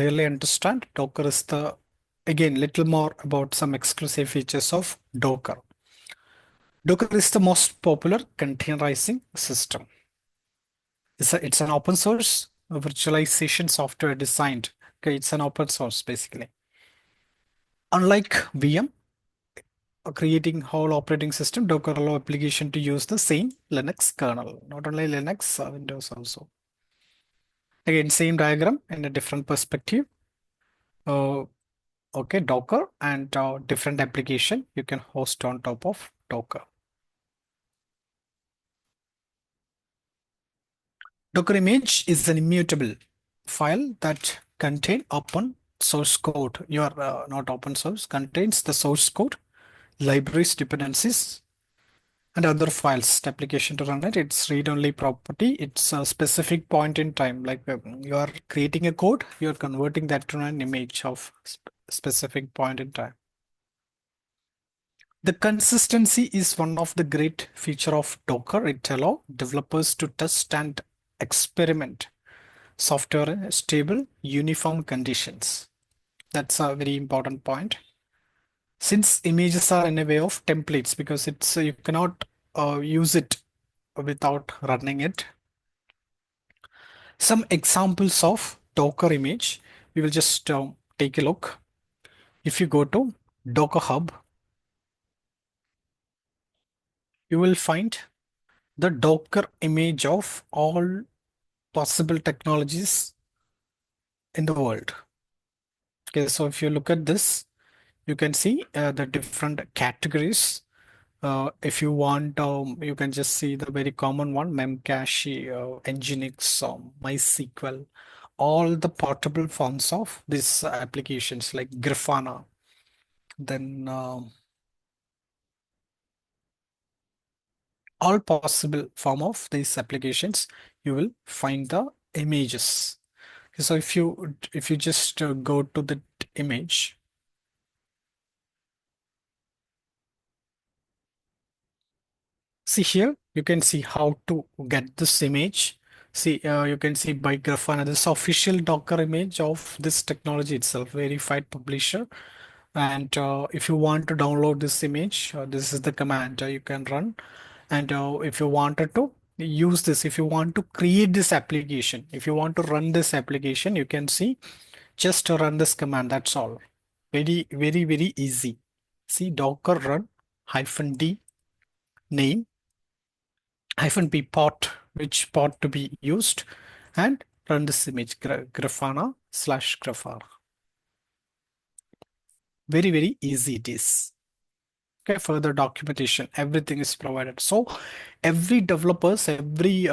clearly understand, Docker is again, little more about some exclusive features of Docker. Docker is the most popular containerizing system. It's an open source virtualization software designed. Okay, it's an open source basically. Unlike VM, creating whole operating system, Docker allow application to use the same Linux kernel, not only Linux, Windows also. Again, same diagram in a different perspective. Uh, okay, Docker and different application you can host on top of Docker. Docker image is an immutable file that contain open source code. Your not open source contains the source code, libraries, dependencies, and other files. The application to run it. It's read-only property. It's a specific point in time. Like you are creating a code, you are converting that to an image of specific point in time. The consistency is one of the great feature of Docker. It allows developers to test and experiment software in stable, uniform conditions. That's a very important point. Since images are in a way of templates, because it's you cannot use it without running it. Some examples of Docker image, we will just take a look. If you go to Docker Hub, you will find the Docker image of all possible technologies in the world. Okay, so if you look at this, you can see the different categories. If you want, you can just see the very common one, Memcache, Nginx, MySQL, all the portable forms of these applications like Grafana. Then all possible form of these applications, you will find the images. So if you just go to the image, see here, you can see how to get this image. See, you can see by Grafana, this official Docker image of this technology itself, verified publisher. And if you want to download this image, this is the command you can run. And if you wanted to use this, if you want to create this application, if you want to run this application, you can see just to run this command. That's all. Very, very, very easy. See, Docker run -d name -p port, which port to be used, and run this image Grafana/Grafana. Very, very easy it is. Okay, further documentation, everything is provided. So every developers, every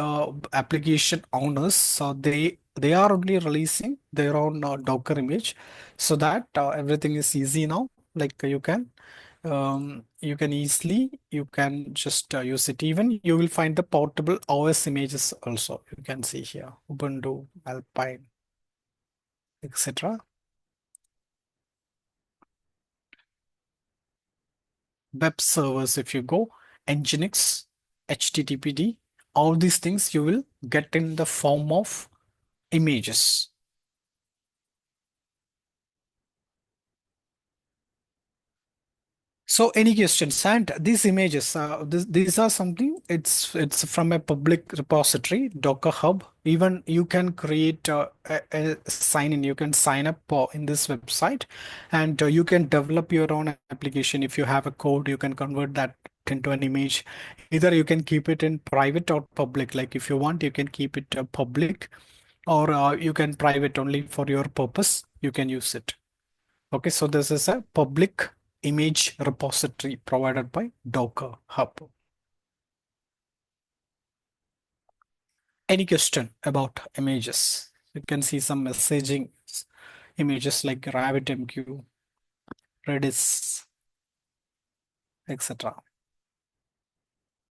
application owners, they are only releasing their own Docker image, so that everything is easy now. Like you can easily, you can just use it. Even you will find the portable OS images also. You can see here, Ubuntu, Alpine, etc. Web servers, if you go, Nginx, HTTPD, all these things you will get in the form of images. So any questions? And these images, these are something, it's from a public repository, Docker Hub. Even you can create a sign in, you can sign up in this website, and you can develop your own application. If you have a code, you can convert that into an image. Either you can keep it in private or public. Like if you want, you can keep it public, or you can private only for your purpose. You can use it. Okay, so this is a public image repository provided by Docker Hub. Any question about images? You can see some messaging images like RabbitMQ, Redis, etc.